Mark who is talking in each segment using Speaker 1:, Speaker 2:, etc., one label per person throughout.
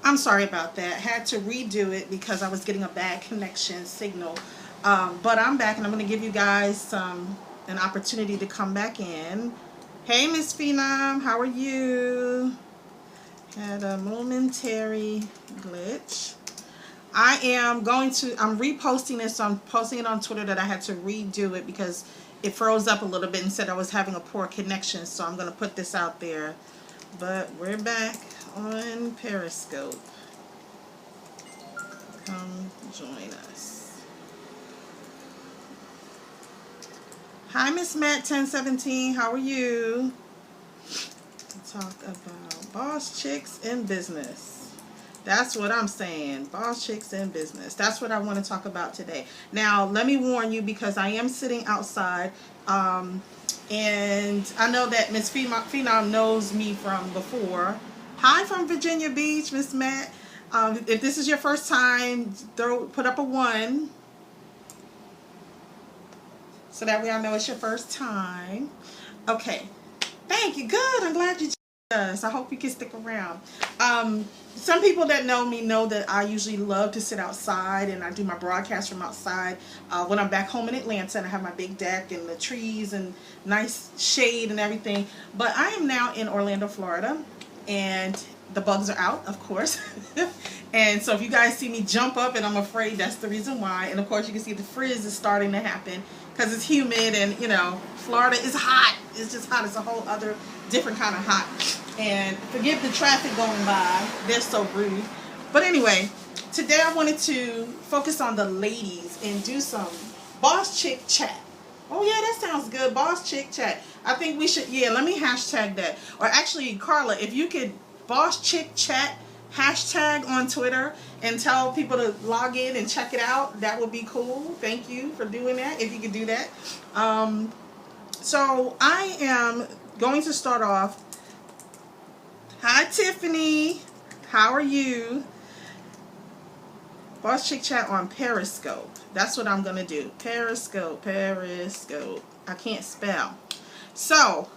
Speaker 1: I'm sorry about that. Had to redo it because I was getting a bad connection signal. But I'm back, and I'm going to give you guys an opportunity to come back in. Hey, Miss Phenom, how are you? Had a momentary glitch. I'm reposting this. So I'm posting it on Twitter that I had to redo it because it froze up a little bit and said I was having a poor connection. So I'm going to put this out there. But we're back on Periscope. Come join us. Hi, Miss Matt 1017. How are you? Talk about boss chicks in business. That's what I'm saying. Boss chicks in business. That's what I want to talk about today. Now, let me warn you because I am sitting outside. And I know that Miss Phenom knows me from before. Hi from Virginia Beach, Miss Matt. If this is your first time, put up a 1. So that way I know it's your first time. Okay. Thank you. Good. I'm glad you joined us. I hope you can stick around. Some people that know me know that I usually love to sit outside, and I do my broadcast from outside when I'm back home in Atlanta, and I have my big deck and the trees and nice shade and everything. But I am now in Orlando, Florida, and the bugs are out, of course. And so if you guys see me jump up and I'm afraid, that's the reason why. And of course you can see the frizz is starting to happen because it's humid, and you know, Florida is hot. It's just hot. It's a whole other different kind of hot. And forgive the traffic going by. They're so rude. But anyway, today I wanted to focus on the ladies and do some boss chick chat. Oh yeah, that sounds good. Boss chick chat. I think we should, yeah, let me hashtag that. Or actually, Carla, if you could boss chick chat hashtag on Twitter and tell people to log in and check it out, that would be cool. Thank you for doing that, if you could do that. So I am going to start off. Hi Tiffany, how are you? Boss Chick Chat on Periscope. That's what I'm going to do. Periscope. I can't spell. So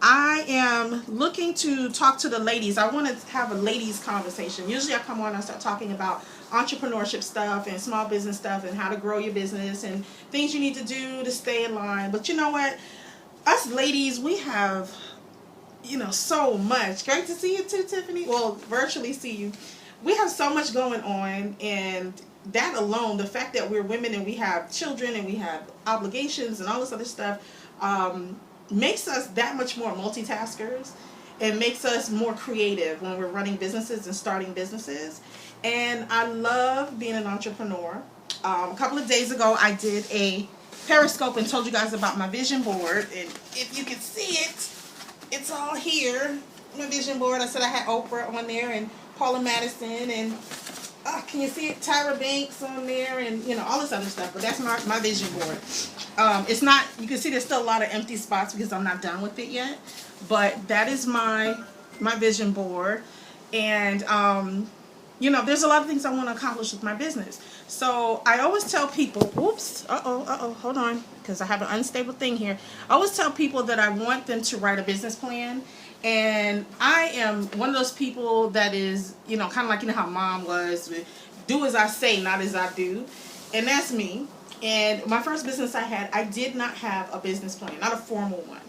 Speaker 1: I am looking to talk to the ladies. I want to have a ladies conversation. Usually I come on and I start talking about entrepreneurship stuff and small business stuff and how to grow your business and things you need to do to stay in line. But you know what? Us ladies, we have, you know, so much. Great to see you too, Tiffany. Well, virtually see you. We have so much going on, and that alone, the fact that we're women and we have children and we have obligations and all this other stuff, makes us that much more multitaskers and makes us more creative when we're running businesses and starting businesses. And I love being an entrepreneur. A couple of days ago, I did a Periscope and told you guys about my vision board. And if you can see it, it's all here. My vision board. I said I had Oprah on there and Paula Madison and can you see it? Tyra Banks on there and you know all this other stuff. But that's my vision board. It's not. You can see there's still a lot of empty spots because I'm not done with it yet. But that is my vision board, and you know there's a lot of things I want to accomplish with my business. So I always tell people, oops, hold on, because I have an unstable thing here. I always tell people that I want them to write a business plan. And I am one of those people that is, you know, kind of like, you know how mom was, do as I say, not as I do. And that's me. And my first business I had, I did not have a business plan, not a formal one.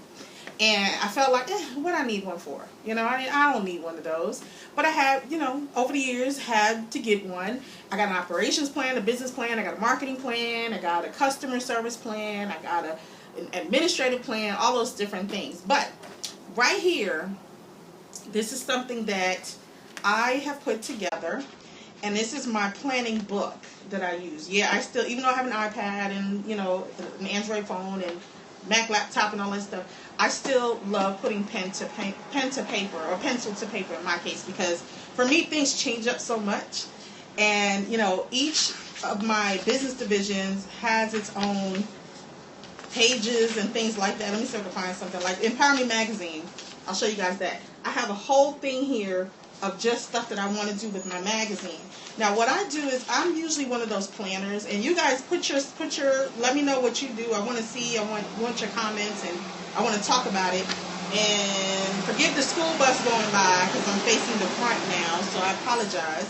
Speaker 1: And I felt like, what I need one for? You know, I don't need one of those. But I had, you know, over the years, had to get one. I got an operations plan, a business plan, I got a marketing plan, I got a customer service plan, I got an administrative plan, all those different things. But right here, this is something that I have put together, and this is my planning book that I use. Yeah, I still, even though I have an iPad and, you know, an Android phone and Mac laptop and all that stuff, I still love putting pen to paper, or pencil to paper in my case, because for me, things change up so much. And, you know, each of my business divisions has its own pages and things like that. Let me see if I can find something like Empower Me magazine. I'll show you guys that. I have a whole thing here of just stuff that I want to do with my magazine. Now what I do is I'm usually one of those planners, and you guys put your let me know what you do. I want to see, I want your comments, and I want to talk about it. And forgive the school bus going by because I'm facing the front now, so I apologize.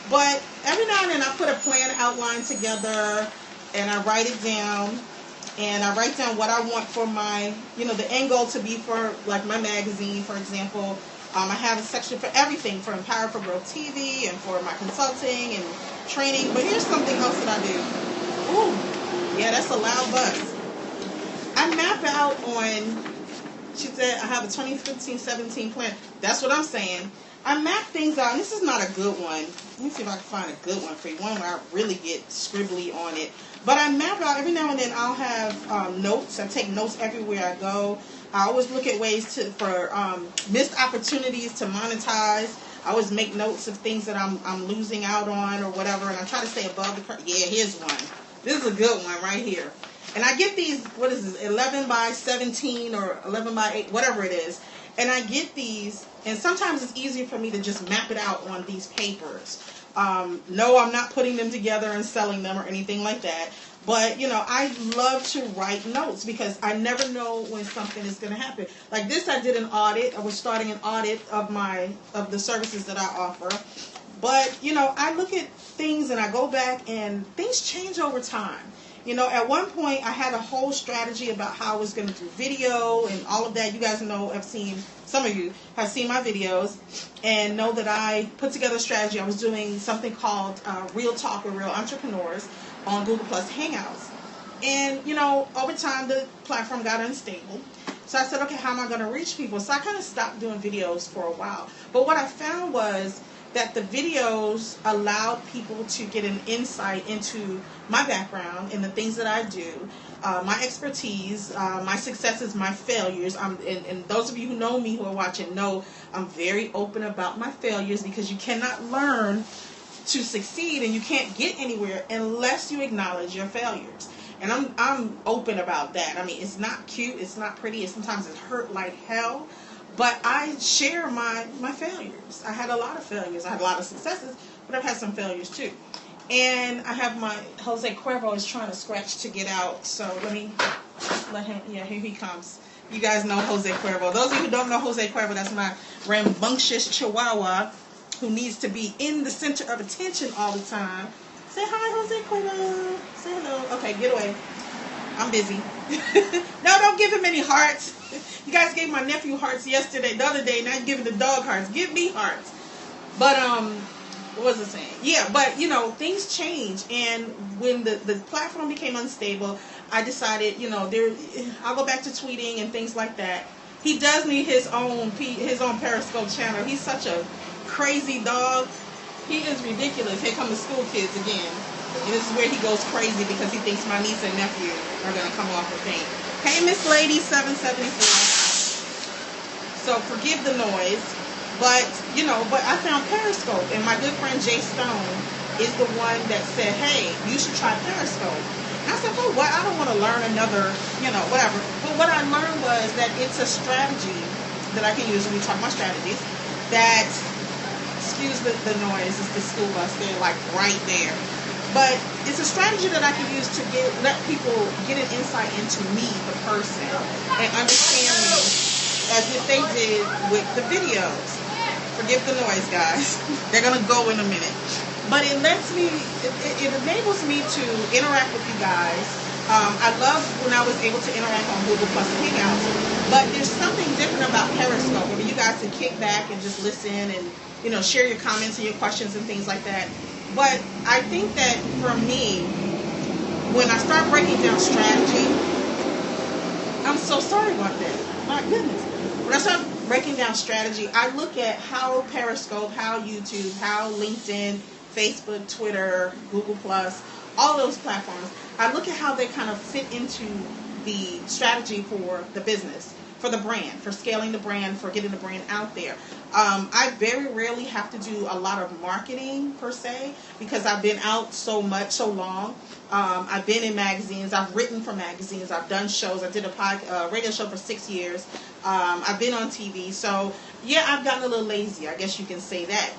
Speaker 1: But every now and then I put a plan outline together and I write it down. And I write down what I want for my, the end goal to be for, like, my magazine, for example. I have a section for everything, for Empower for Growth TV and for my consulting and training. But here's something else that I do. Ooh, yeah, that's a loud buzz. I map out on, she said, I have a 2015-17 plan. That's what I'm saying. I map things out, and this is not a good one. Let me see if I can find a good one for you, one where I really get scribbly on it. But I map out, every now and then I'll have notes. I take notes everywhere I go. I always look at ways for missed opportunities to monetize. I always make notes of things that I'm losing out on or whatever, and I try to stay above the curve. Yeah, here's one. This is a good one right here. And I get these, what is this, 11 by 17 or 11 by 8, whatever it is. And I get these, and sometimes it's easier for me to just map it out on these papers. No, I'm not putting them together and selling them or anything like that. But, I love to write notes because I never know when something is going to happen. Like this, I did an audit. I was starting an audit of the services that I offer. But, I look at things and I go back and things change over time. At one point I had a whole strategy about how I was going to do video and all of that. You guys know, some of you have seen my videos and know that I put together a strategy. I was doing something called Real Talk with Real Entrepreneurs on Google Plus Hangouts. And, over time the platform got unstable. So I said, okay, how am I going to reach people? So I kind of stopped doing videos for a while. But what I found was that the videos allowed people to get an insight into my background and the things that I do, my expertise, my successes, my failures. And those of you who know me, who are watching, know I'm very open about my failures because you cannot learn to succeed and you can't get anywhere unless you acknowledge your failures. And I'm open about that. I mean, it's not cute, it's not pretty, sometimes it hurt like hell. But I share my failures. I had a lot of failures. I had a lot of successes, but I've had some failures too. And I have my Jose Cuervo is trying to scratch to get out. So let him, yeah, here he comes. You guys know Jose Cuervo. Those of you who don't know Jose Cuervo, that's my rambunctious chihuahua who needs to be in the center of attention all the time. Say hi, Jose Cuervo. Say hello. Okay, get away. I'm busy. No, don't give him any hearts. You guys gave my nephew hearts yesterday, the other day. Now you're giving the dog hearts. Give me hearts. But, what was I saying? Yeah, but, things change. And when the platform became unstable, I decided, I'll go back to tweeting and things like that. He does need his own Periscope channel. He's such a crazy dog. He is ridiculous. Here come the school kids again. And this is where he goes crazy because he thinks my niece and nephew are going to come off the thing. Hey, Miss Lady 774. So forgive the noise. But I found Periscope. And my good friend Jay Stone is the one that said, hey, you should try Periscope. And I said, oh, what? I don't want to learn another, whatever. But what I learned was that it's a strategy that I can use when we talk about strategies that, excuse the noise, it's the school bus. They're like right there. But it's a strategy that I can use to let people get an insight into me, the person, and understand me as if they did with the videos. Forgive the noise, guys. They're going to go in a minute. But it enables me to interact with you guys. I love when I was able to interact on Google Plus Hangouts. But there's something different about Periscope where you guys can kick back and just listen and, share your comments and your questions and things like that. But I think that for me, when I start breaking down strategy, I'm so sorry about that. My goodness. When I start breaking down strategy, I look at how Periscope, how YouTube, how LinkedIn, Facebook, Twitter, Google+, all those platforms, I look at how they kind of fit into the strategy for the business, for the brand, for scaling the brand, for getting the brand out there. I very rarely have to do a lot of marketing per se because I've been out so long. I've been in magazines. I've written for magazines. I've done shows. I did a radio show for 6 years. I've been on TV. So, yeah, I've gotten a little lazy. I guess you can say that.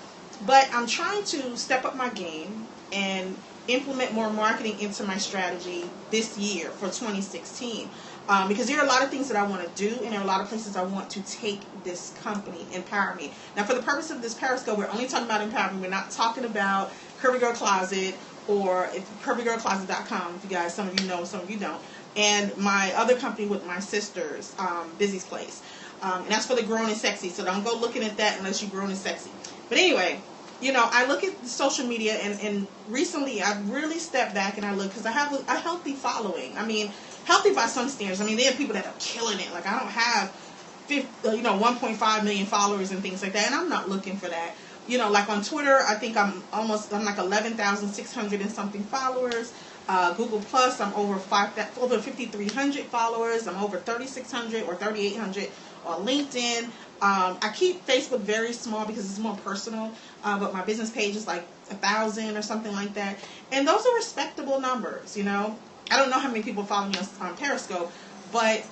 Speaker 1: But I'm trying to step up my game and implement more marketing into my strategy this year for 2016. Because there are a lot of things that I want to do, and there are a lot of places I want to take this company, Empower Me. Now, for the purpose of this Periscope, we're only talking about Empower Me. We're not talking about Curvy Girl Closet or curvygirlcloset.com. If you guys, some of you know, some of you don't. And my other company with my sisters, Busy's Place. And that's for the grown and sexy. So don't go looking at that unless you're grown and sexy. But anyway, you know, I look at social media, and recently I've really stepped back and I look, because I have a healthy following. I mean, healthy by some standards. I mean, there are people that are killing it. Like, I don't have 1.5 million followers and things like that, and I'm not looking for that. You know, like on Twitter, I think I'm like 11,600 and something followers. Google Plus, I'm over 5,300 followers. I'm over 3,600 or 3,800 on LinkedIn. I keep Facebook very small because it's more personal, but my business page is like 1,000 or something like that. And those are respectable numbers, you know. I don't know how many people follow me on Periscope, but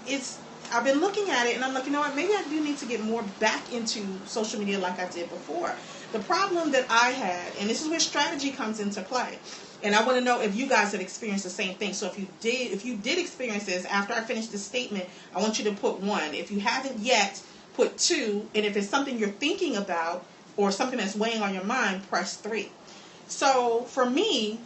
Speaker 1: I've been looking at it, and I'm like, you know what, maybe I do need to get more back into social media like I did before. The problem that I had, and this is where strategy comes into play, and I want to know if you guys have experienced the same thing. So if you did experience this, after I finish this statement, I want you to put 1. If you haven't yet, put 2. And if it's something you're thinking about or something that's weighing on your mind, press 3. So for me,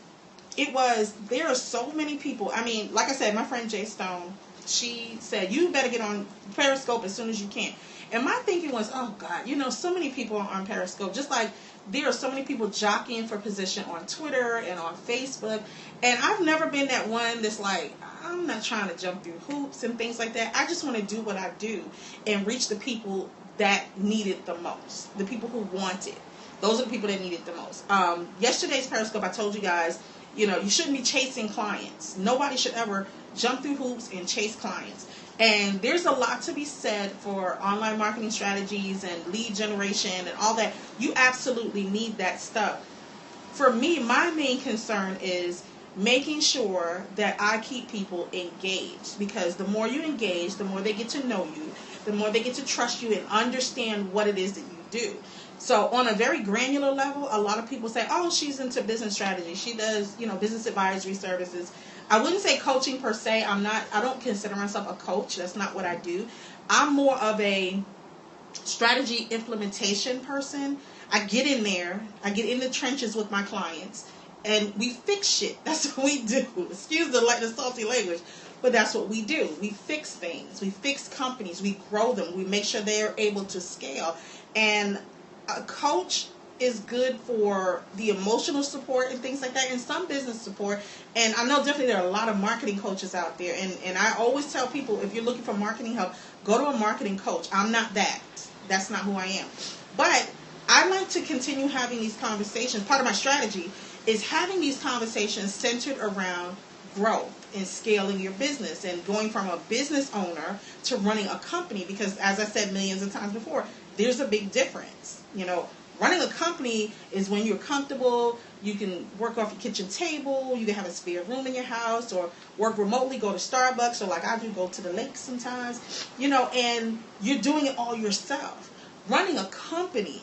Speaker 1: there are so many people. I mean, like I said, my friend Jay Stone, she said, you better get on Periscope as soon as you can. And my thinking was, oh God, you know, so many people are on Periscope, just like there are so many people jockeying for position on Twitter and on Facebook. And I've never been that one that's like, I'm not trying to jump through hoops and things like that. I just want to do what I do and reach the people that need it the most, the people who want it. Those are the people that need it the most. Yesterday's Periscope, I told you guys, you know, you shouldn't be chasing clients. Nobody should ever jump through hoops and chase clients. And there's a lot to be said for online marketing strategies and lead generation and all that. You absolutely need that stuff. For me, my main concern is making sure that I keep people engaged, because the more you engage, the more they get to know you, the more they get to trust you and understand what it is that you do. So on a very granular level, a lot of people say, oh, she's into business strategy. She does, you know, business advisory services. I wouldn't say coaching per se. I don't consider myself a coach. That's not what I do. I'm more of a strategy implementation person. I get in there. I get in the trenches with my clients, and we fix shit. That's what we do. Excuse the salty language, but that's what we do. We fix things. We fix companies. We grow them. We make sure they're able to scale. And a coach is good for the emotional support and things like that, and some business support. And I know definitely there are a lot of marketing coaches out there, and I always tell people, if you're looking for marketing help, go to a marketing coach. I'm not that. That's not who I am. But I like to continue having these conversations. Part of my strategy is having these conversations centered around growth and scaling your business and going from a business owner to running a company, because as I said millions of times before, there's a big difference. You know, running a company is when you're comfortable, you can work off your kitchen table, you can have a spare room in your house, or work remotely, go to Starbucks, or like I do, go to the lake sometimes, you know, and you're doing it all yourself. Running a company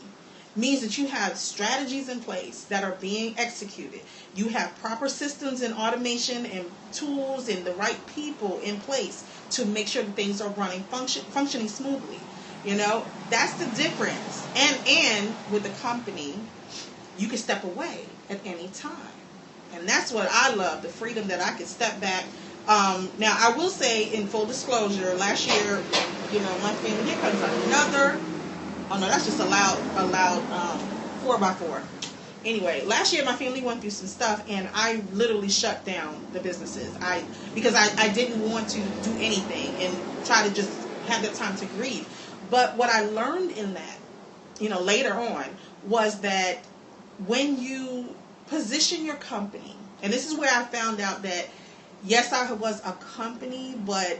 Speaker 1: means that you have strategies in place that are being executed. You have proper systems and automation and tools and the right people in place to make sure that things are running, functioning smoothly. You know, that's the difference. And with the company, you can step away at any time. And that's what I love, the freedom that I can step back. Now, I will say, in full disclosure, last year, you know, my family, here comes another, oh no, that's just a loud 4x4. Anyway, last year my family went through some stuff, and I literally shut down the businesses. Because I didn't want to do anything and try to just have that time to grieve. But what I learned in that, you know, later on, was that when you position your company, and this is where I found out that, yes, I was a company, but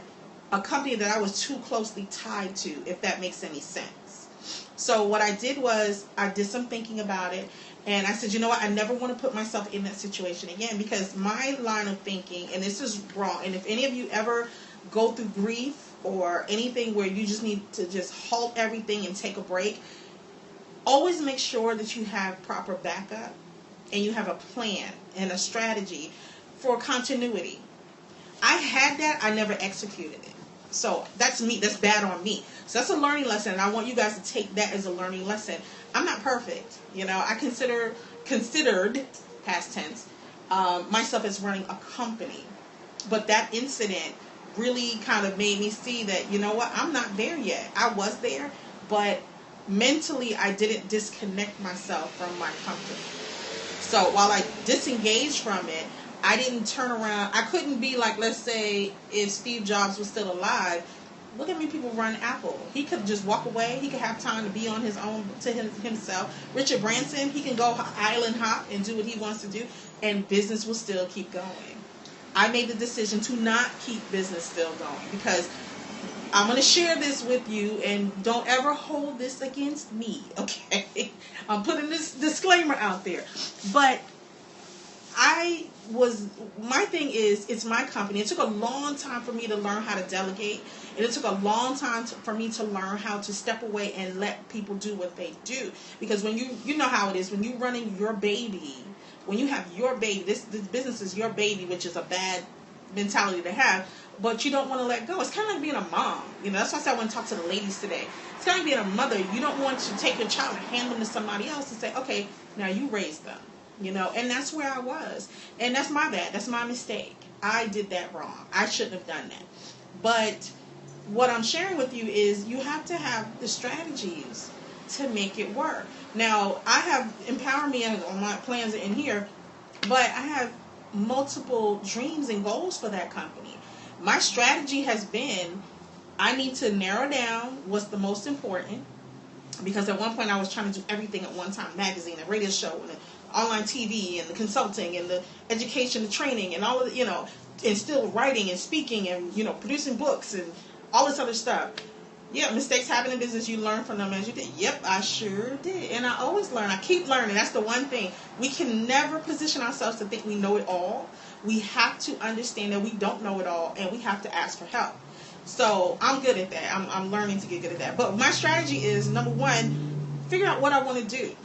Speaker 1: a company that I was too closely tied to, if that makes any sense. So what I did was, I did some thinking about it, and I said, you know what, I never want to put myself in that situation again, because my line of thinking, and this is wrong, and if any of you ever go through grief or anything where you just need to just halt everything and take a break, always make sure that you have proper backup and you have a plan and a strategy for continuity. I had that, I never executed it. So that's me. That's bad on me. So that's a learning lesson, and I want you guys to take that as a learning lesson. I'm not perfect. I considered past tense myself as running a company, but that incident really kind of made me see that, you know what, I'm not there yet. I was there, but mentally I didn't disconnect myself from my company. So while I disengaged from it, I didn't turn around. I couldn't be like, let's say, if Steve Jobs was still alive, look at me people run Apple. He could just walk away. He could have time to be on his own to himself. Richard Branson, he can go island hop and do what he wants to do, and business will still keep going. I made the decision to not keep business still going, because I'm going to share this with you, and don't ever hold this against me, okay? I'm putting this disclaimer out there. But my thing is, it's my company. It took a long time for me to learn how to delegate, and it took a long time for me to learn how to step away and let people do what they do. Because when you know how it is, when you're running your baby, when you have your baby, this business is your baby, which is a bad mentality to have, but you don't want to let go. It's kind of like being a mom. That's why I said I want to talk to the ladies today. It's kind of like being a mother. You don't want to take your child and hand them to somebody else and say, okay, now you raise them. And that's where I was. And that's my bad. That's my mistake. I did that wrong. I shouldn't have done that. But what I'm sharing with you is you have to have the strategies to make it work. Now, I have Empower Me on my plans in here, but I have multiple dreams and goals for that company. My strategy has been, I need to narrow down what's the most important, because at one point I was trying to do everything at one time: magazine, a radio show, and online TV, and the consulting, and the education, the training, and all of the, and still writing and speaking, and producing books and all this other stuff. Yeah, mistakes happen in business. You learn from them as you did. Yep, I sure did. And I always learn. I keep learning. That's the one thing. We can never position ourselves to think we know it all. We have to understand that we don't know it all, and we have to ask for help. So I'm good at that. I'm learning to get good at that. But my strategy is, number one, figure out what I want to do,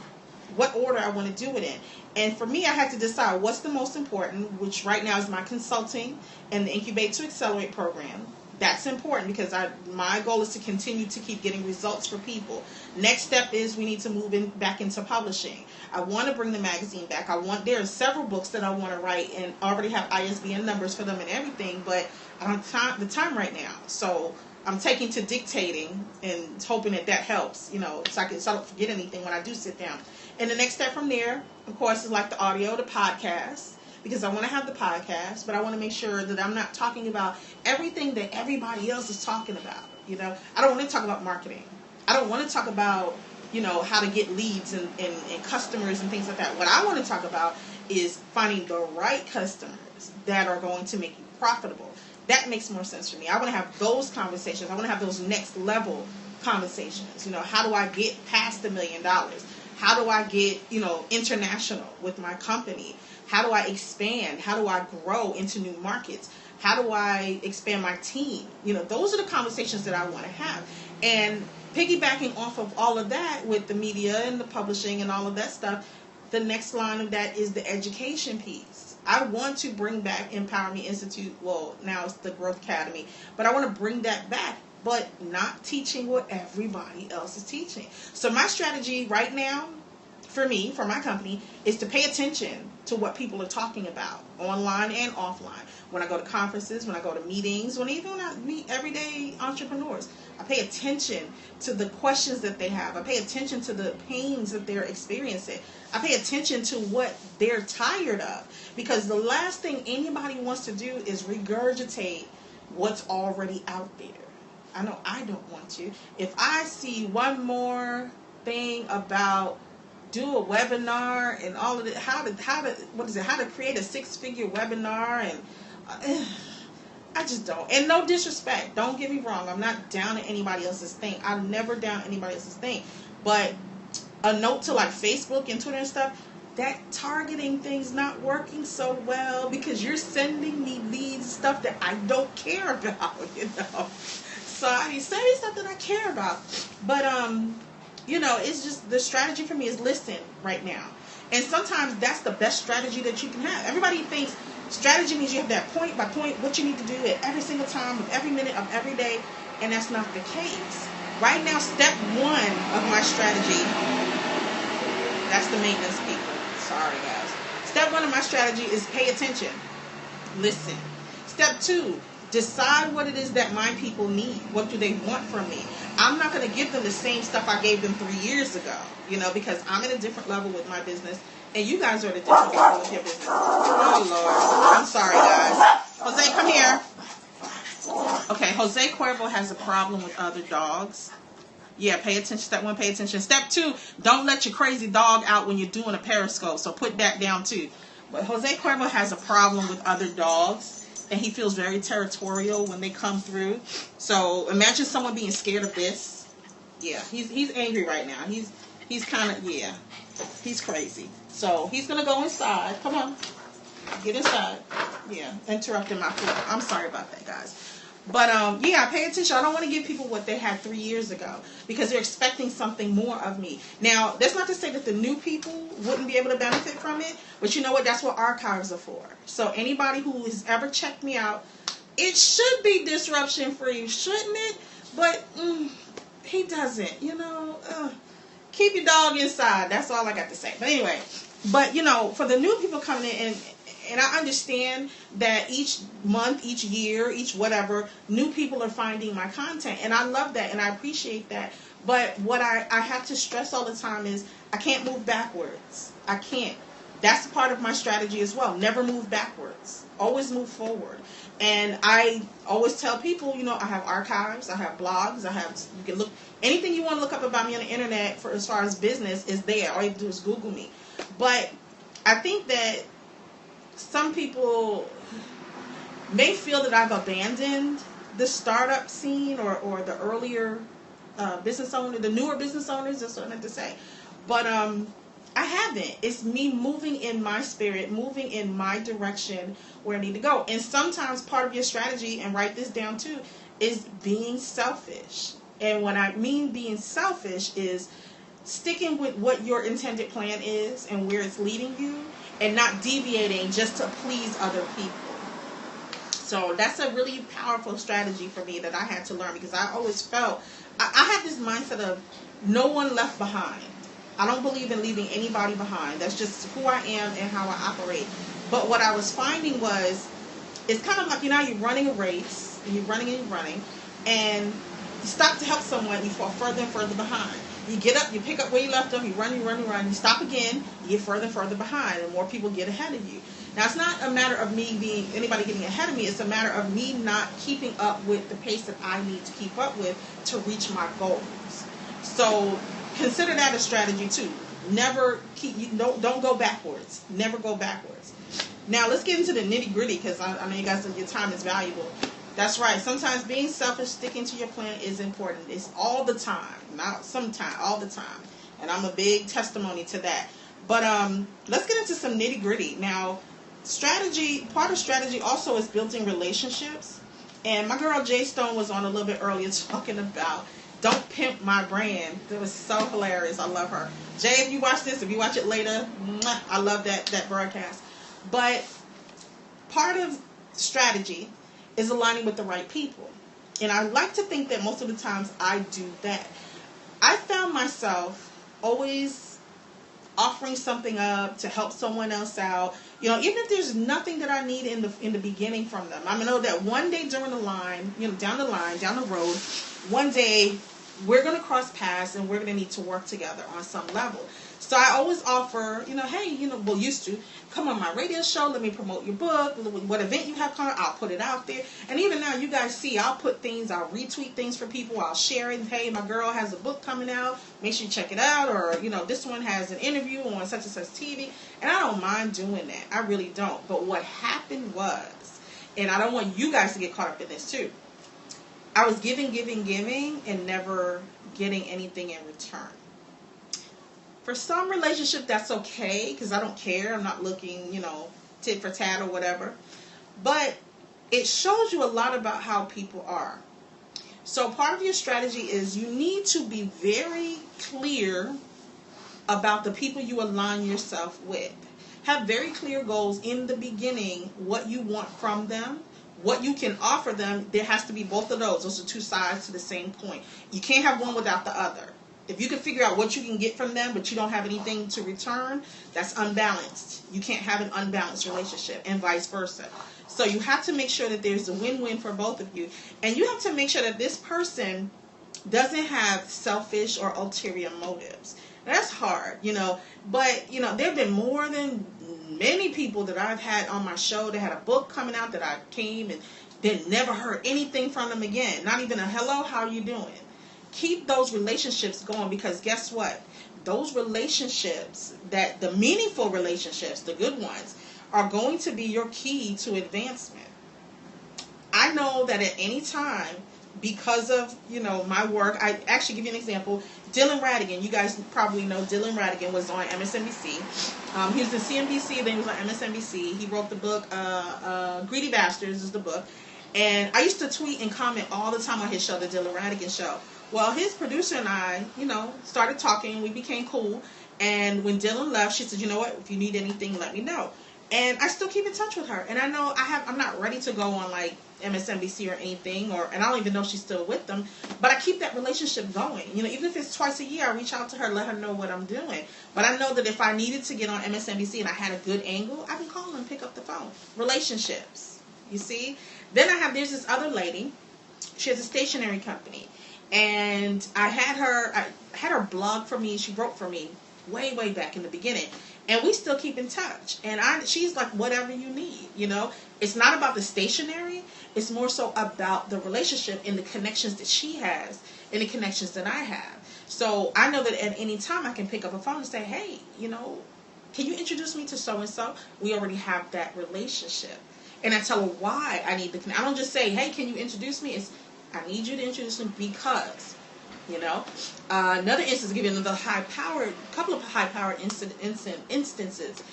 Speaker 1: what order I want to do it in. And for me, I had to decide what's the most important, which right now is my consulting and the Incubate to Accelerate program. That's important because my goal is to continue to keep getting results for people. Next step is we need to move back into publishing. I want to bring the magazine back. There are several books that I want to write, and I already have ISBN numbers for them and everything, but I don't have the time right now. So I'm taking to dictating and hoping that helps, so I don't forget anything when I do sit down. And the next step from there, of course, is like the audio, the podcast, because I want to have the podcast, but I want to make sure that I'm not talking about everything that everybody else is talking about. I don't want to talk about marketing. I don't want to talk about, how to get leads and customers and things like that. What I want to talk about is finding the right customers that are going to make you profitable. That makes more sense for me. I want to have those conversations. I want to have those next level conversations. How do I get past $1 million? How do I get, international with my company? How do I expand? How do I grow into new markets? How do I expand my team? Those are the conversations that I want to have. And piggybacking off of all of that with the media and the publishing and all of that stuff, the next line of that is the education piece. I want to bring back Empower Me Institute. Well, now it's the Growth Academy. But I want to bring that back, but not teaching what everybody else is teaching. So my strategy right now, for me, for my company, is to pay attention to what people are talking about, online and offline. When I go to conferences, when I go to meetings, even when I meet everyday entrepreneurs, I pay attention to the questions that they have. I pay attention to the pains that they're experiencing. I pay attention to what they're tired of. Because the last thing anybody wants to do is regurgitate what's already out there. I know I don't want to. If I see one more thing about do a webinar and all of it, how to create a 6-figure webinar, and I just don't. And no disrespect, don't get me wrong, I'm not down at anybody else's thing. I'm never down anybody else's thing. But a note to like Facebook and Twitter and stuff, that targeting thing's not working so well because you're sending me leads, stuff that I don't care about, So I mean, send me stuff that I care about. But you know, it's just the strategy for me is listen right now. And sometimes that's the best strategy that you can have. Everybody thinks strategy means you have that point by point what you need to do at every single time of every minute of every day, and that's not the case. Right now, step one of my strategy, that's the maintenance people. Sorry, guys. Step one of my strategy is pay attention. Listen. Step two, decide what it is that my people need. What do they want from me? I'm not going to give them the same stuff I gave them 3 years ago, you know, because I'm at a different level with my business, and you guys are at a different level with your business. Oh, Lord. I'm sorry, guys. Jose, come here. Okay, Jose Cuervo has a problem with other dogs. Yeah, pay attention. Step one, pay attention. Step two, don't let your crazy dog out when you're doing a periscope, so put that down too. But Jose Cuervo has a problem with other dogs, and he feels very territorial when they come through. So imagine someone being scared of this. Yeah, he's angry right now. He's kind of, yeah, he's crazy. So he's going to go inside. Come on. Get inside. Yeah, interrupting my flow. I'm sorry about that, guys. But, yeah, pay attention. I don't want to give people what they had 3 years ago because they're expecting something more of me. Now, that's not to say that the new people wouldn't be able to benefit from it, but you know what? That's what archives are for. So anybody who has ever checked me out, it should be disruption-free, shouldn't it? But he doesn't, you know. Keep your dog inside. That's all I got to say. But anyway, but, you know, for the new people coming in, and I understand that each month, each year, each whatever, new people are finding my content. And I love that and I appreciate that. But what I have to stress all the time is I can't move backwards. I can't. That's part of my strategy as well. Never move backwards. Always move forward. And I always tell people, you know, I have archives, I have blogs, you can look, anything you want to look up about me on the internet for as far as business is there. All you have to do is Google me. But I think that some people may feel that I've abandoned the startup scene or the earlier business owner, the newer business owners, that's what I meant to say. But I haven't. It's me moving in my spirit, moving in my direction where I need to go. And sometimes part of your strategy, and write this down too, is being selfish. And when I mean being selfish is sticking with what your intended plan is and where it's leading you, and not deviating just to please other people. So that's a really powerful strategy for me that I had to learn, because I always felt, I had this mindset of no one left behind. I don't believe in leaving anybody behind. That's just who I am and how I operate. But what I was finding was, it's kind of like, you know, you're running a race, and you're running, and you stop to help someone, you fall further and further behind. You get up, you pick up where you left them, you run, you stop again, you get further and further behind, and more people get ahead of you. Now, it's not a matter of anybody getting ahead of me, it's a matter of me not keeping up with the pace that I need to keep up with to reach my goals. So, consider that a strategy too. Don't go backwards. Never go backwards. Now, let's get into the nitty-gritty, because I know you guys think your time is valuable. That's right. Sometimes being selfish, sticking to your plan is important. It's all the time. Not sometimes, all the time. And I'm a big testimony to that. But let's get into some nitty-gritty. Now, part of strategy also is building relationships. And my girl Jay Stone was on a little bit earlier talking about don't pimp my brand. It was so hilarious. I love her. Jay, if you watch this, if you watch it later, I love that broadcast. But part of strategy is aligning with the right people. And I like to think that most of the times I do that. I found myself always offering something up to help someone else out. You know, even if there's nothing that I need in the beginning from them. I know that one day down the road, one day we're going to cross paths and we're going to need to work together on some level. So I always offer, hey, used to, come on my radio show, let me promote your book, what event you have coming, I'll put it out there. And even now, you guys see, I'll retweet things for people, I'll share it, hey, my girl has a book coming out, make sure you check it out, or, this one has an interview on such and such TV, and I don't mind doing that, I really don't. But what happened was, and I don't want you guys to get caught up in this too, I was giving, and never getting anything in return. For some relationship, that's okay, because I don't care. I'm not looking, tit for tat or whatever. But it shows you a lot about how people are. So part of your strategy is you need to be very clear about the people you align yourself with. Have very clear goals in the beginning, what you want from them, what you can offer them. There has to be both of those. Those are two sides to the same point. You can't have one without the other. If you can figure out what you can get from them, but you don't have anything to return, that's unbalanced. You can't have an unbalanced relationship, and vice versa. So you have to make sure that there's a win-win for both of you. And you have to make sure that this person doesn't have selfish or ulterior motives. That's hard, but, there have been more than many people that I've had on my show that had a book coming out that I came and then never heard anything from them again. Not even a hello, how are you doing? Keep those relationships going, because guess what? Those relationships, the meaningful relationships, the good ones, are going to be your key to advancement. I know that at any time, because of, my work, I actually give you an example. Dylan Radigan, you guys probably know Dylan Radigan was on MSNBC. He was in CNBC, then he was on MSNBC. He wrote the book, Greedy Bastards is the book. And I used to tweet and comment all the time on his show, the Dylan Radigan Show. Well, his producer and I, started talking. We became cool. And when Dylan left, she said, you know what, if you need anything, let me know. And I still keep in touch with her. And I know I'm not ready to go on like MSNBC or anything, and I don't even know if she's still with them, but I keep that relationship going. Even if it's twice a year, I reach out to her, let her know what I'm doing. But I know that if I needed to get on MSNBC and I had a good angle, I can call and pick up the phone. Relationships, you see? Then there's this other lady. She has a stationery company, and I had her blog for me. She wrote for me way back in the beginning. And we still keep in touch. And she's like, whatever you need, It's not about the stationery. It's more so about the relationship and the connections that she has and the connections that I have. So I know that at any time I can pick up a phone and say, hey, can you introduce me to so-and-so? We already have that relationship. And I tell her why I need the connection. I don't just say, hey, can you introduce me? It's, I need you to introduce me because... Another instance, give you another couple of high-powered instances.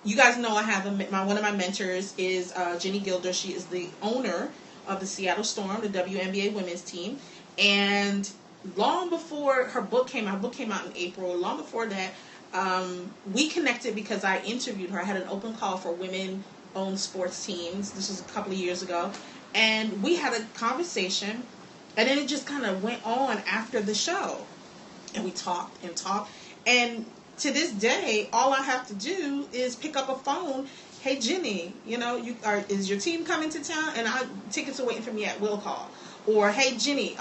Speaker 1: You guys know I have one of my mentors is Jenny Gilder. She is the owner of the Seattle Storm, the WNBA women's team. And long before her book came out in April, long before that, we connected because I interviewed her. I had an open call for women-owned sports teams. This was a couple of years ago. And we had a conversation. And then it just kind of went on after the show. And we talked. And to this day, all I have to do is pick up a phone. Hey, Jenny, is your team coming to town? And tickets are waiting for me at will call. Or, hey, Jenny,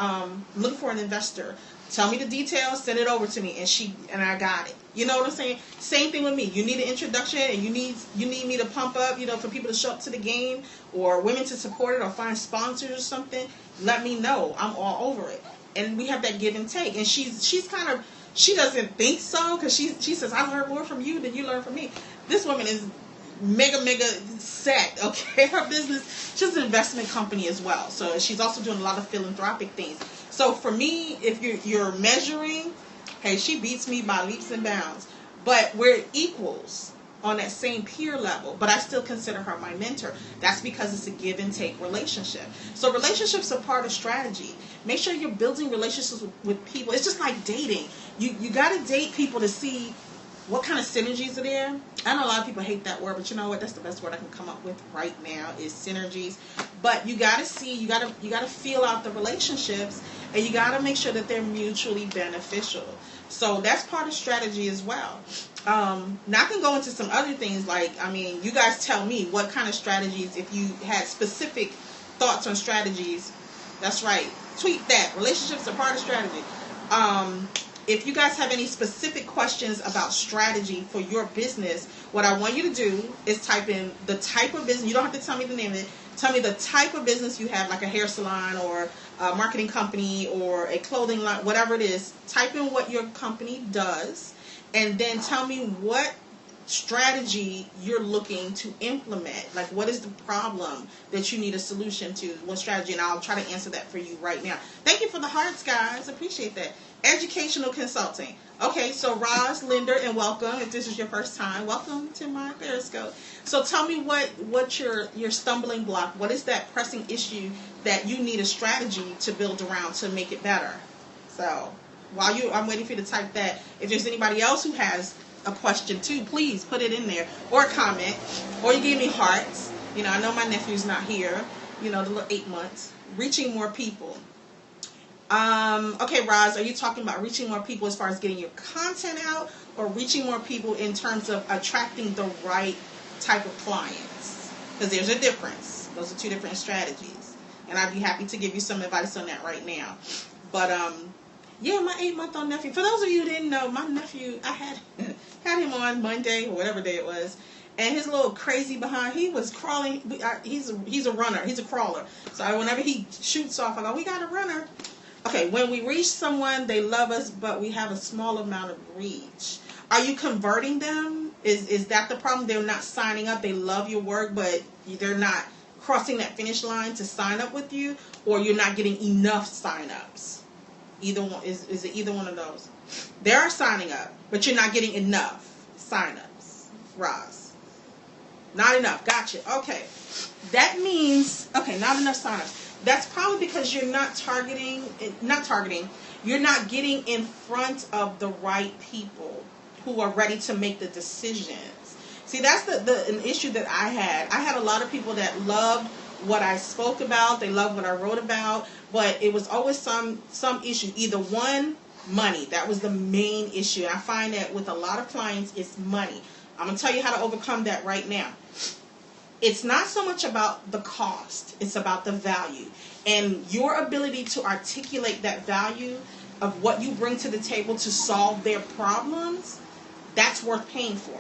Speaker 1: looking for an investor. Tell me the details, send it over to me. And I got it. You know what I'm saying? Same thing with me. You need an introduction and you need me to pump up, for people to show up to the game or women to support it or find sponsors or something. Let me know. I'm all over it. And we have that give and take. And she doesn't think so because she says, I learned more from you than you learned from me. This woman is mega set, okay? Her business, she's an investment company as well. So she's also doing a lot of philanthropic things. So for me, if you're measuring, hey, she beats me by leaps and bounds. But we're equals on that same peer level, but I still consider her my mentor. That's because it's a give and take relationship. So relationships are part of strategy. Make sure you're building relationships with people. It's just like dating. You got to date people to see what kind of synergies are there. I know a lot of people hate that word, but you know what? That's the best word I can come up with right now is synergies. But you got to see, you got to feel out the relationships, and you got to make sure that they're mutually beneficial. So that's part of strategy as well. Now I can go into some other things you guys tell me what kind of strategies, if you had specific thoughts on strategies. That's right. Tweet that. Relationships are part of strategy. If you guys have any specific questions about strategy for your business, what I want you to do is type in the type of business. You don't have to tell me the name of it. Tell me the type of business you have, like a hair salon or a marketing company or a clothing line, whatever it is. Type in what your company does, and then tell me what strategy you're looking to implement. Like, what is the problem that you need a solution to? What strategy? And I'll try to answer that for you right now. Thank you for the hearts, guys. Appreciate that. Educational consulting. Okay, so Roz Linder, and welcome. If this is your first time, welcome to my Periscope. So tell me what's your stumbling block? What is that pressing issue that you need a strategy to build around to make it better? So while I'm waiting for you to type that. If there's anybody else who has a question too, please put it in there, or a comment, or you give me hearts. You know, I know my nephew's not here. You know, the little 8 months. Reaching more people. Okay, Roz, are you talking about reaching more people as far as getting your content out, or reaching more people in terms of attracting the right type of clients? Because there's a difference. Those are two different strategies. And I'd be happy to give you some advice on that right now. But, yeah, my 8-month-old nephew. For those of you who didn't know, my nephew, I had him on Monday, or whatever day it was. And his little crazy behind, he was crawling. He's a runner. He's a crawler. So whenever he shoots off, I go, we got a runner. Okay, when we reach someone, they love us, but we have a small amount of reach. Are you converting them? Is that the problem? They're not signing up. They love your work, but they're not crossing that finish line to sign up with you, or you're not getting enough sign-ups? Either one. Is it either one of those? They are signing up, but you're not getting enough sign-ups, Roz. Not enough. Gotcha. Okay. That means, okay, not enough sign-ups. That's probably because you're not you're not getting in front of the right people who are ready to make the decisions. See, that's an issue that I had. I had a lot of people that loved what I spoke about. They loved what I wrote about, but it was always some issue. Either one, money. That was the main issue. And I find that with a lot of clients, it's money. I'm going to tell you how to overcome that right now. It's not so much about the cost. It's about the value. And your ability to articulate that value of what you bring to the table to solve their problems, that's worth paying for.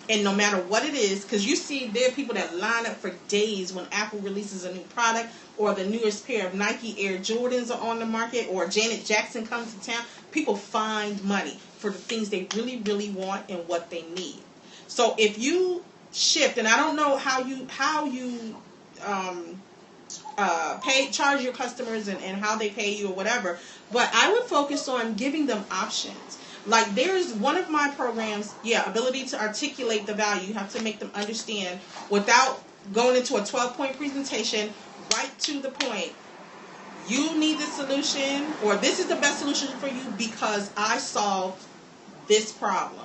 Speaker 1: And no matter what it is, because you see there are people that line up for days when Apple releases a new product, or the newest pair of Nike Air Jordans are on the market, or Janet Jackson comes to town. People find money for the things they really, really want and what they need. So if you shift, and I don't know how you charge your customers and how they pay you or whatever, but I would focus on giving them options. Like, there's one of my programs, ability to articulate the value. You have to make them understand without going into a 12-point presentation, right to the point. You need the solution, or this is the best solution for you because I solved this problem.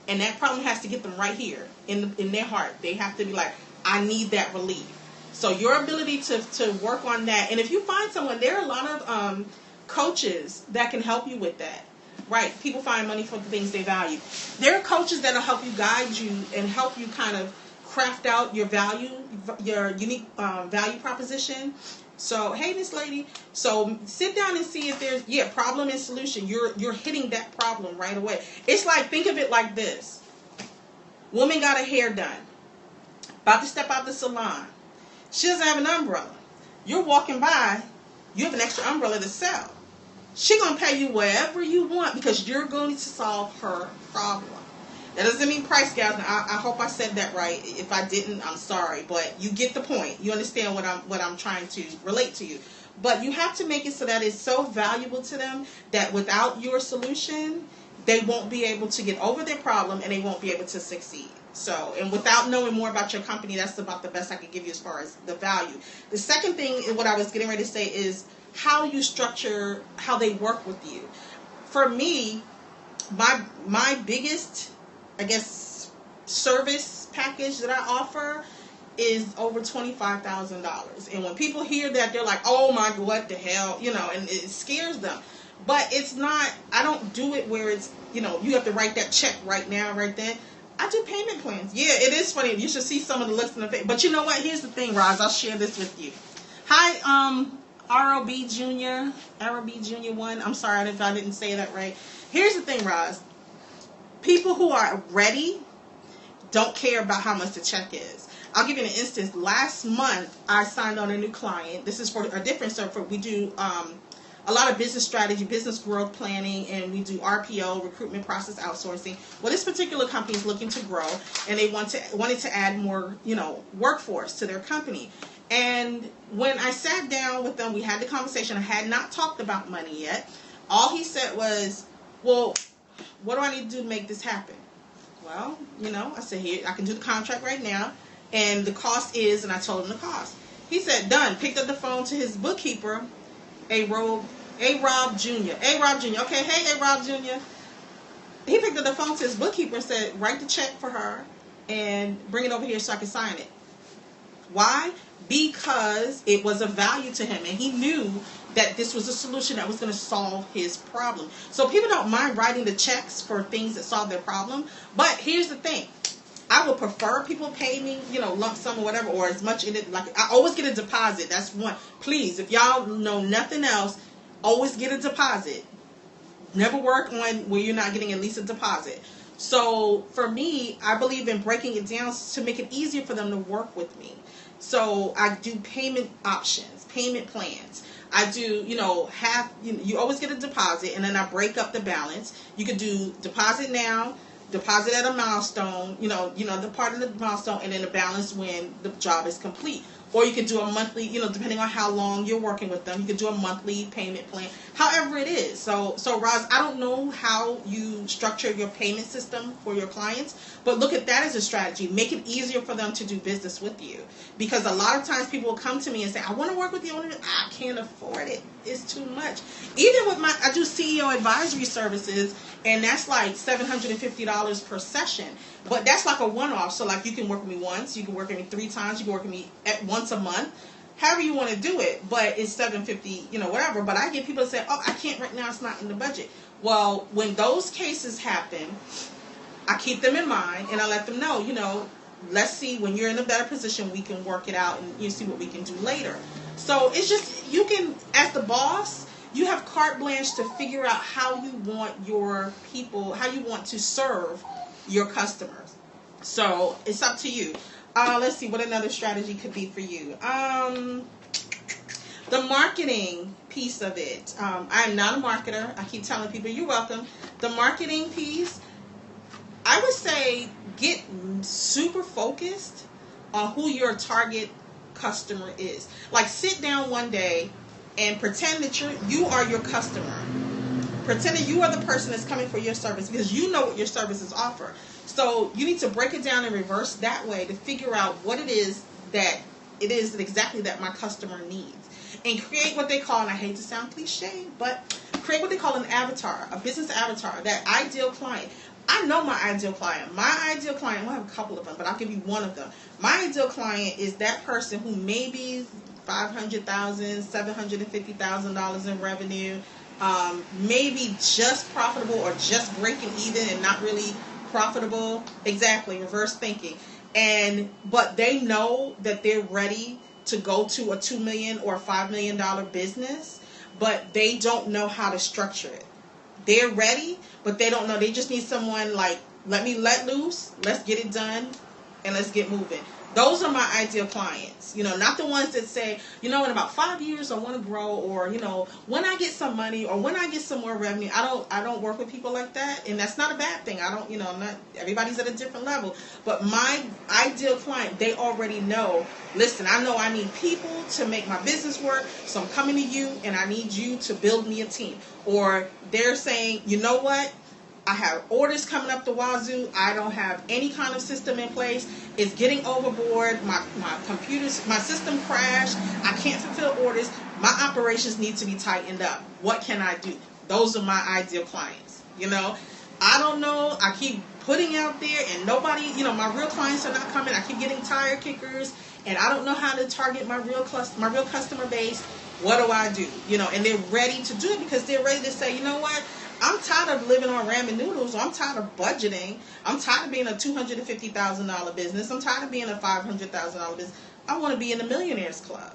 Speaker 1: And that problem has to get them right here in their heart. They have to be like, I need that relief. So your ability to work on that. And if you find someone, there are a lot of coaches that can help you with that. Right. People find money for the things they value. There are coaches that will help you, guide you, and help you kind of craft out your value, your unique value proposition. So, hey, Miss Lady. So sit down and see if there's, problem and solution. You're hitting that problem right away. It's like, think of it like this. Woman got her hair done. About to step out the salon. She doesn't have an umbrella. You're walking by. You have an extra umbrella to sell. She's going to pay you wherever you want because you're going to solve her problem. That doesn't mean price gouging. I hope I said that right. If I didn't, I'm sorry. But you get the point. You understand what I'm trying to relate to you. But you have to make it so that it's so valuable to them that without your solution, they won't be able to get over their problem and they won't be able to succeed. So, and without knowing more about your company, that's about the best I could give you as far as the value. The second thing, what I was getting ready to say, is how you structure how they work with you. For me, my biggest, I guess, service package that I offer is over $25,000. And when people hear that, they're like, oh my, what the hell, and it scares them. But it's not, I don't do it where it's, you have to write that check right now, right then. I do payment plans. Yeah, it is funny. You should see some of the looks in the face. But you know what? Here's the thing, Roz. I'll share this with you. Hi, ROB Junior 1. I'm sorry if I didn't say that right. Here's the thing, Roz. People who are ready don't care about how much the check is. I'll give you an instance. Last month, I signed on a new client. This is for a different service. We do a lot of business strategy, business growth planning, and we do RPO, recruitment process outsourcing. Well, this particular company is looking to grow, and they wanted to add more, workforce to their company. And when I sat down with them, we had the conversation. I had not talked about money yet. All he said was, well, what do I need to do to make this happen? Well, I said, here, I can do the contract right now, and the cost is, and I told him the cost. He said, done. Picked up the phone to his bookkeeper, A-Rob Jr. A-Rob Jr. Okay, hey, A-Rob Jr. He picked up the phone to his bookkeeper and said, write the check for her and bring it over here so I can sign it. Why? Because it was of value to him, and he knew that this was a solution that was going to solve his problem. So people don't mind writing the checks for things that solve their problem. But here's the thing. I would prefer people pay me, lump sum or whatever, or as much in it. Like, I always get a deposit. That's one. Please, if y'all know nothing else, always get a deposit. Never work on where you're not getting at least a deposit. So for me, I believe in breaking it down to make it easier for them to work with me. So I do payment options, payment plans. I do, you always get a deposit, and then I break up the balance. You could do deposit now, deposit at a milestone, the part of the milestone, and then the balance when the job is complete. Or you could do a monthly, depending on how long you're working with them, you could do a monthly payment plan, however it is. So Roz, I don't know how you structure your payment system for your clients, but look at that as a strategy. Make it easier for them to do business with you. Because a lot of times people will come to me and say, I want to work with you, I can't afford it. It's too much. Even with I do CEO advisory services, and that's like $750 per session. But that's like a one-off. So like you can work with me once, you can work with me 3 times, you can work with me once a month, however you want to do it. But it's $750, whatever. But I get people to say, oh, I can't right now, it's not in the budget. Well, when those cases happen, I keep them in mind, and I let them know, let's see, when you're in a better position, we can work it out, and you see what we can do later. So it's just, you can, as the boss, you have carte blanche to figure out how you want your people, how you want to serve your customers. So it's up to you. Let's see what another strategy could be for you. The marketing piece of it. I am not a marketer. I keep telling people, you're welcome. The marketing piece, I would say get super focused on who your target customer is. Like, sit down one day and pretend that you are your customer. Pretend that you are the person that's coming for your service, because you know what your services offer. So you need to break it down in reverse that way to figure out what it is exactly that my customer needs. And create what they call, and I hate to sound cliche, but create what they call an avatar, a business avatar, that ideal client. I know my ideal client. My ideal client, well, I have a couple of them, but I'll give you one of them. My ideal client is that person who maybe $500,000, $750,000 in revenue, maybe just profitable or just breaking even and not really profitable. Exactly, reverse thinking. But they know that they're ready to go to a $2 million or $5 million business, but they don't know how to structure it. They're ready, but they don't know. They just need someone like, let loose, let's get it done, and let's get moving. Those are my ideal clients. Not the ones that say, in about 5 years I want to grow, or, when I get some money, or when I get some more revenue. I don't work with people like that, and that's not a bad thing. I'm not, everybody's at a different level. But my ideal client, they already know, listen, I know I need people to make my business work, so I'm coming to you, and I need you to build me a team. Or they're saying, you know what? I have orders coming up the wazoo. I don't have any kind of system in place. It's getting overboard. My system crashed. I can't fulfill orders. My operations need to be tightened up. What can I do? Those are my ideal clients. I don't know. I keep putting out there, and nobody, my real clients are not coming. I keep getting tire kickers, and I don't know how to target my real customer base. What do I do? And they're ready to do it, because they're ready to say, you know what? I'm tired of living on ramen noodles. I'm tired of budgeting. I'm tired of being a $250,000 business. I'm tired of being a $500,000 business. I want to be in the Millionaires Club,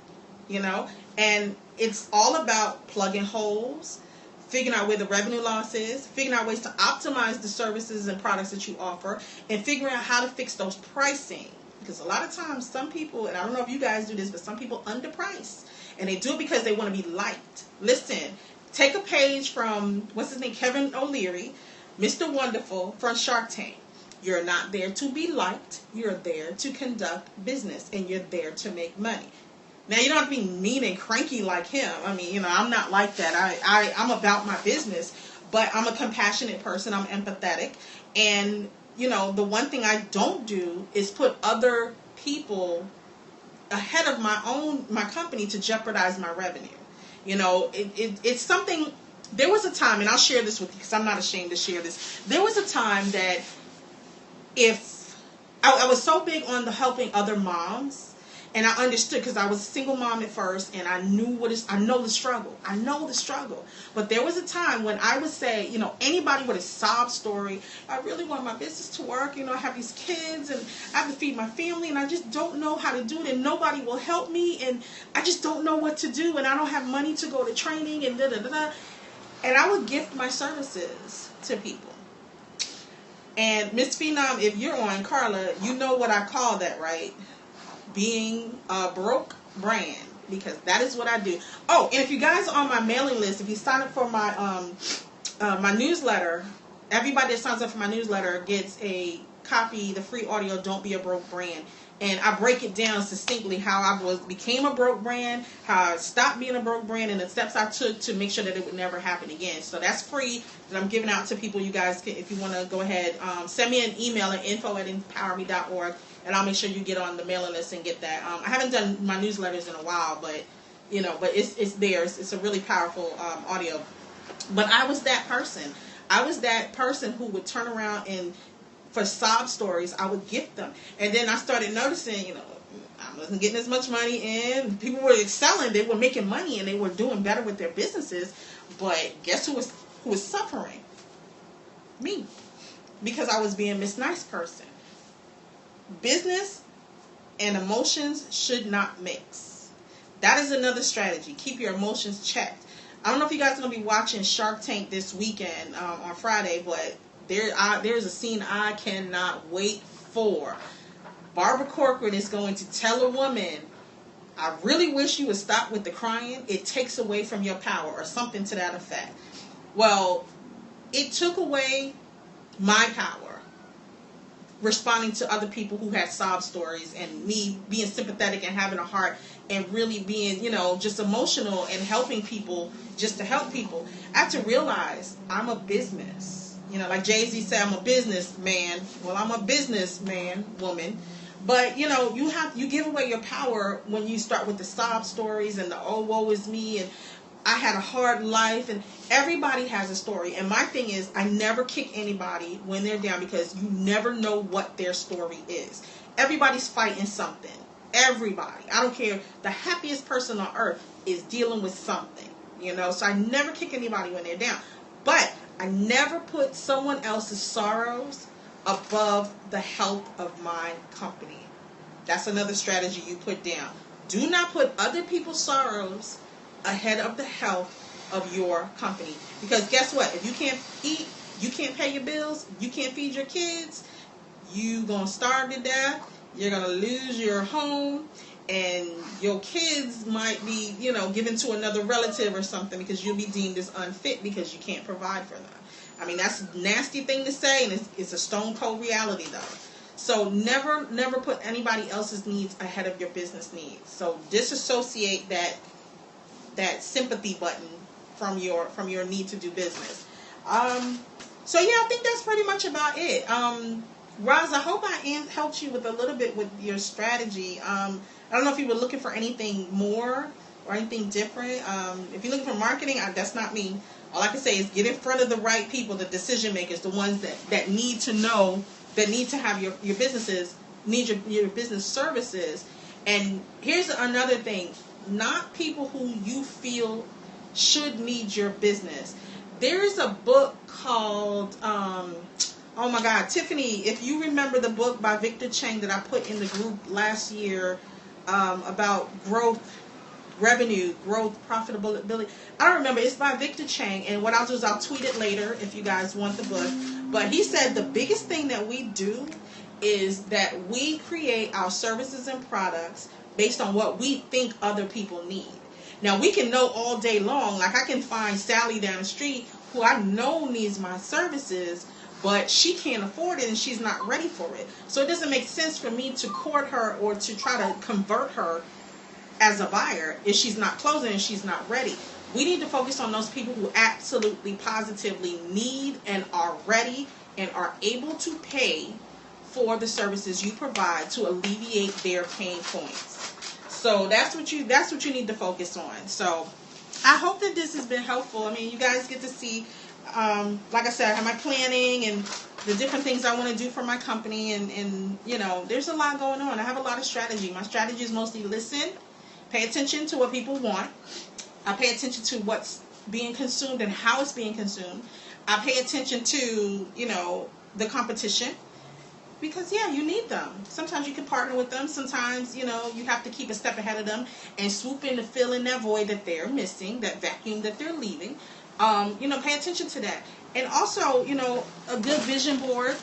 Speaker 1: And it's all about plugging holes, figuring out where the revenue loss is, figuring out ways to optimize the services and products that you offer, and figuring out how to fix those pricing. Because a lot of times some people, and I don't know if you guys do this, but some people underprice. And they do it because they want to be liked. Listen. Take a page from, what's his name, Kevin O'Leary, Mr. Wonderful from Shark Tank. You're not there to be liked. You're there to conduct business, and you're there to make money. Now, you don't have to be mean and cranky like him. I mean, you know, I'm not like that. I'm about my business, but I'm a compassionate person. I'm empathetic. And, you know, the one thing I don't do is put other people ahead of my company to jeopardize my revenue. You know, it's something. There was a time, and I'll share this with you because I'm not ashamed to share this. There was a time that if I was so big on the helping other moms. And I understood because I was a single mom at first, and I know the struggle. I know the struggle. But there was a time when I would say, you know, anybody with a sob story, I really want my business to work. You know, I have these kids, and I have to feed my family, and I just don't know how to do it, and nobody will help me, and I just don't know what to do, and I don't have money to go to training, and da-da-da-da. And I would gift my services to people. And Miss Phenom, if you're on, Carla, you know what I call that, right? Being a broke brand, because that is what I do. Oh, and if you guys are on my mailing list, if you sign up for my my newsletter, everybody that signs up for my newsletter gets a copy, the free audio, Don't Be a Broke Brand. And I break it down succinctly how I became a broke brand, how I stopped being a broke brand, and the steps I took to make sure that it would never happen again. So that's free, that I'm giving out to people. You guys can, if you want to go ahead, send me an email at info@empowerme.org, and I'll make sure you get on the mailing list and get that. I haven't done my newsletters in a while, but you know, but it's there. It's a really powerful audio. But I was that person. I was that person who would turn around and, for sob stories, I would gift them. And then I started noticing, you know, I wasn't getting as much money in. People were excelling. They were making money, and they were doing better with their businesses. But guess who was suffering? Me. Because I was being Miss Nice Person. Business and emotions should not mix. That is another strategy. Keep your emotions checked. I don't know if you guys are going to be watching Shark Tank this weekend on Friday, but there's a scene I cannot wait for. Barbara Corcoran is going to tell a woman, I really wish you would stop with the crying. It takes away from your power, or something to that effect. Well, it took away my power responding to other people who had sob stories, and me being sympathetic and having a heart and really being, you know, just emotional and helping people just to help people. I had to realize I'm a business. You know, like Jay-Z said, I'm a businessman. Well, I'm a businessman, woman. But, you know, you give away your power when you start with the sob stories and the, oh, woe is me, and I had a hard life, and everybody has a story. And my thing is, I never kick anybody when they're down, because you never know what their story is. Everybody's fighting something. Everybody. I don't care. The happiest person on earth is dealing with something, you know. So I never kick anybody when they're down. But I never put someone else's sorrows above the health of my company. That's another strategy you put down. Do not put other people's sorrows ahead of the health of your company. Because guess what? If you can't eat, you can't pay your bills, you can't feed your kids, you're going to starve to death, you're going to lose your home, and your kids might be, you know, given to another relative or something, because you'll be deemed as unfit because you can't provide for them. I mean, that's a nasty thing to say, and it's a stone cold reality, though. So never put anybody else's needs ahead of your business needs. So disassociate that sympathy button from your need to do business. So yeah, I think that's pretty much about it. Roz, I hope I helped you with a little bit with your strategy. I don't know if you were looking for anything more or anything different. If you're looking for marketing, that's not me. All I can say is get in front of the right people, the decision makers, the ones that need to know, that need to have your businesses, need your business services. And here's another thing. Not people who you feel should need your business. There is a book called, oh my God, Tiffany, if you remember the book by Victor Cheng that I put in the group last year about growth, revenue, growth, profitability. I don't remember. It's by Victor Cheng, and what I'll do is I'll tweet it later if you guys want the book. But he said the biggest thing that we do is that we create our services and products based on what we think other people need. Now, we can know all day long, like I can find Sally down the street who I know needs my services, but she can't afford it and she's not ready for it. So it doesn't make sense for me to court her or to try to convert her as a buyer if she's not closing and she's not ready. We need to focus on those people who absolutely positively need and are ready and are able to pay for the services you provide to alleviate their pain points. So that's what you need to focus on. So I hope that this has been helpful. I mean, you guys get to see, like I said, I have my planning and the different things I want to do for my company, and you know, there's a lot going on. I have a lot of strategy. My strategy is mostly listen, pay attention to what people want. I pay attention to what's being consumed and how it's being consumed. I pay attention to, you know, the competition. Because, yeah, you need them. Sometimes you can partner with them. Sometimes, you know, you have to keep a step ahead of them and swoop in to fill in that void that they're missing, that vacuum that they're leaving. You know, pay attention to that. And also, you know, a good vision board,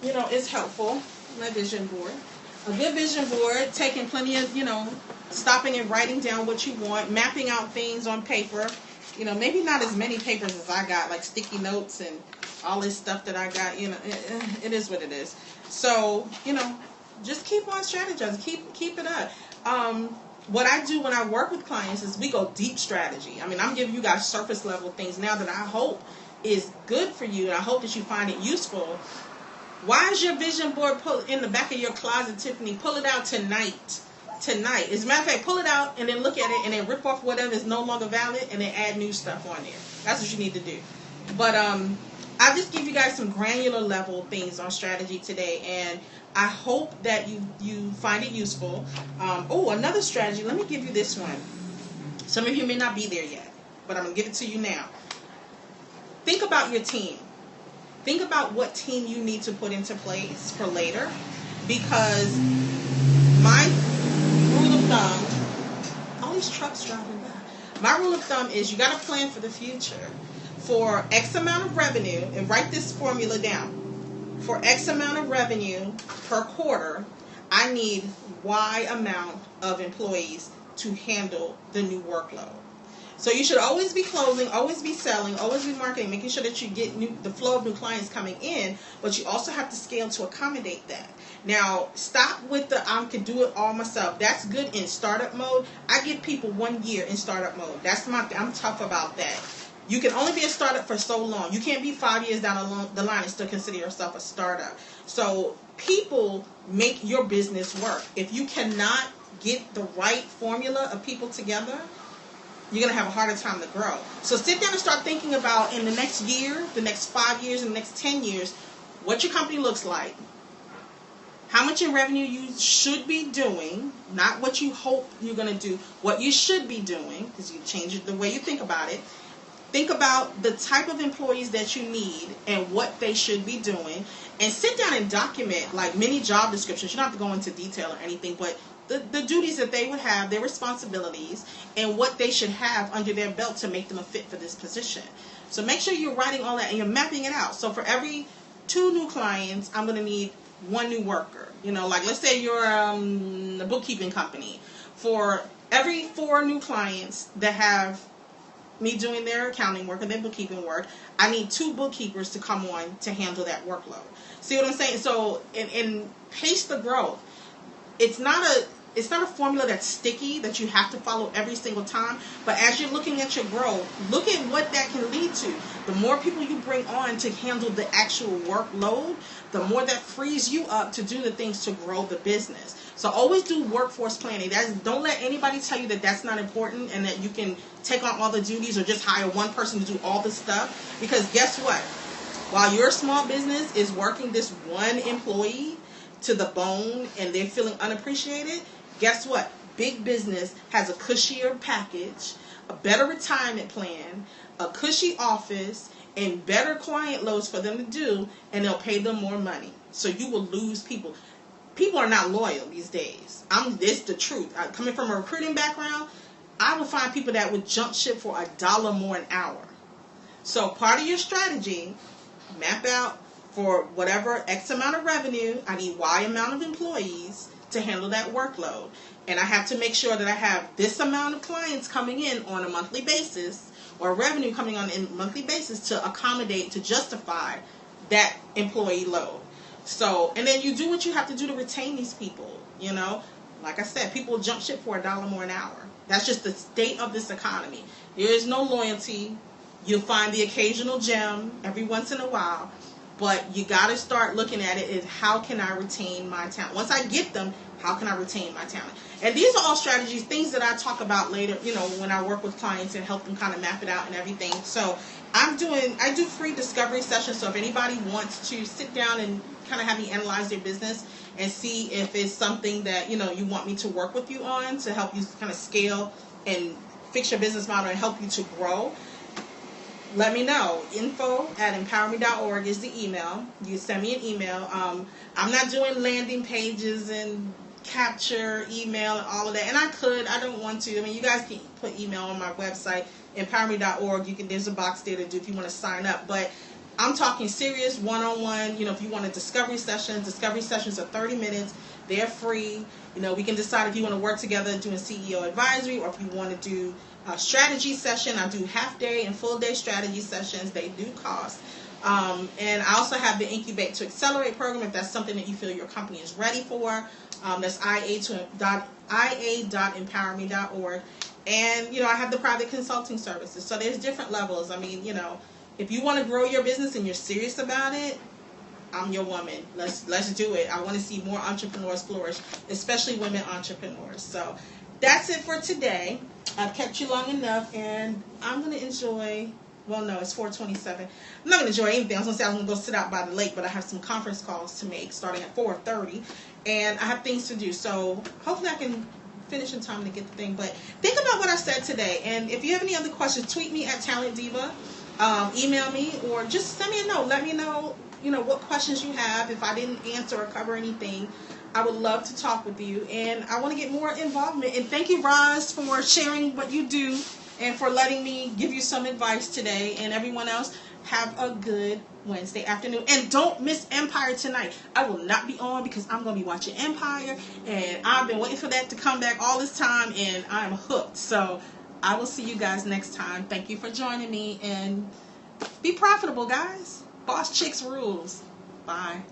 Speaker 1: you know, is helpful. My vision board. A good vision board, taking plenty of, you know, stopping and writing down what you want, mapping out things on paper. You know, maybe not as many papers as I got, like sticky notes and all this stuff that I got. You know, it is what it is. So, you know, just keep on strategizing. Keep it up. What I do when I work with clients is we go deep strategy. I mean, I'm giving you guys surface level things now that I hope is good for you, and I hope that you find it useful. Why is your vision board in the back of your closet, Tiffany? Pull it out tonight. As a matter of fact, pull it out and then look at it and then rip off whatever is no longer valid and then add new stuff on there. That's what you need to do. But I just give you guys some granular level things on strategy today, and I hope that you find it useful. Oh, another strategy. Let me give you this one. Some of you may not be there yet, but I'm going to give it to you now. Think about your team. Think about what team you need to put into place for later, because my rule of thumb, all these trucks driving by, my rule of thumb is you got to plan for the future. For X amount of revenue, and write this formula down. For X amount of revenue per quarter, I need Y amount of employees to handle the new workload. So you should always be closing, always be selling, always be marketing, making sure that you get the flow of new clients coming in, but you also have to scale to accommodate that. Now, stop with the I can do it all myself. That's good in startup mode. I give people 1 year in startup mode. I'm tough about that. You can only be a startup for so long. You can't be 5 years down the line and still consider yourself a startup. So people make your business work. If you cannot get the right formula of people together, you're going to have a harder time to grow. So sit down and start thinking about, in the next year, the next 5 years, and the next 10 years, what your company looks like, how much in revenue you should be doing, not what you hope you're going to do, what you should be doing, because you change it the way you think about it. Think about the type of employees that you need and what they should be doing, and sit down and document, like, mini job descriptions. You don't have to go into detail or anything, but the duties that they would have, their responsibilities, and what they should have under their belt to make them a fit for this position. So make sure you're writing all that and you're mapping it out. So for every 2 new clients, I'm going to need 1 new worker. You know, like, let's say you're a bookkeeping company. For every 4 new clients that have me doing their accounting work or their bookkeeping work, I need 2 bookkeepers to come on to handle that workload. See what I'm saying? So, and pace the growth. It's not a formula that's sticky that you have to follow every single time. But as you're looking at your growth, look at what that can lead to. The more people you bring on to handle the actual workload, the more that frees you up to do the things to grow the business. So always do workforce planning. Don't let anybody tell you that that's not important and that you can take on all the duties or just hire one person to do all the stuff. Because guess what? While your small business is working this 1 employee to the bone and they're feeling unappreciated, guess what? Big business has a cushier package, a better retirement plan, a cushy office, and better client loads for them to do, and they'll pay them more money. So you will lose people. People are not loyal these days. It's the truth. Coming from a recruiting background, I will find people that would jump ship for $1 more an hour. So part of your strategy, map out for whatever X amount of revenue, I need Y amount of employees to handle that workload. And I have to make sure that I have this amount of clients coming in on a monthly basis, or revenue coming on a monthly basis to accommodate, to justify that employee load. So, and then you do what you have to do to retain these people, you know. Like I said, people will jump ship for $1 more an hour. That's just the state of this economy. There is no loyalty. You'll find the occasional gem every once in a while, but you got to start looking at it as how can I retain my talent? Once I get them, how can I retain my talent? And these are all strategies, things that I talk about later, you know, when I work with clients and help them kind of map it out and everything. So I do free discovery sessions. So if anybody wants to sit down and kind of have me analyze their business and see if it's something that, you know, you want me to work with you on to help you kind of scale and fix your business model and help you to grow, let me know. info@empowerme.org is the email. You send me an email. I'm not doing landing pages and capture email and all of that. And I don't want to. I mean, you guys can put email on my website, empowerme.org. There's a box there to do if you want to sign up. But I'm talking serious one-on-one. You know, if you want a discovery sessions are 30 minutes. They're free. You know, we can decide if you want to work together doing CEO advisory, or if you want to do a strategy session. I do half-day and full-day strategy sessions. They do cost. And I also have the Incubate to Accelerate program if that's something that you feel your company is ready for. That's ia.empowerme.org. And, you know, I have the private consulting services. So there's different levels. I mean, you know, if you want to grow your business and you're serious about it, I'm your woman. Let's do it. I want to see more entrepreneurs flourish, especially women entrepreneurs. So that's it for today. I've kept you long enough, and I'm going to enjoy, well, no, it's 4:27. I'm not going to enjoy anything. I was going to say I was going to go sit out by the lake, but I have some conference calls to make starting at 4:30, and I have things to do. So hopefully I can finish in time to get the thing. But think about what I said today, and if you have any other questions, tweet me at talentdiva, email me, or just send me a note. Let me know, you know, what questions you have. If I didn't answer or cover anything, I would love to talk with you, and I want to get more involvement. And thank you, Roz, for sharing what you do and for letting me give you some advice today. And everyone else, have a good Wednesday afternoon. And don't miss Empire tonight. I will not be on because I'm going to be watching Empire, and I've been waiting for that to come back all this time, and I'm hooked. So I will see you guys next time. Thank you for joining me, and be profitable, guys. Boss Chicks rules. Bye.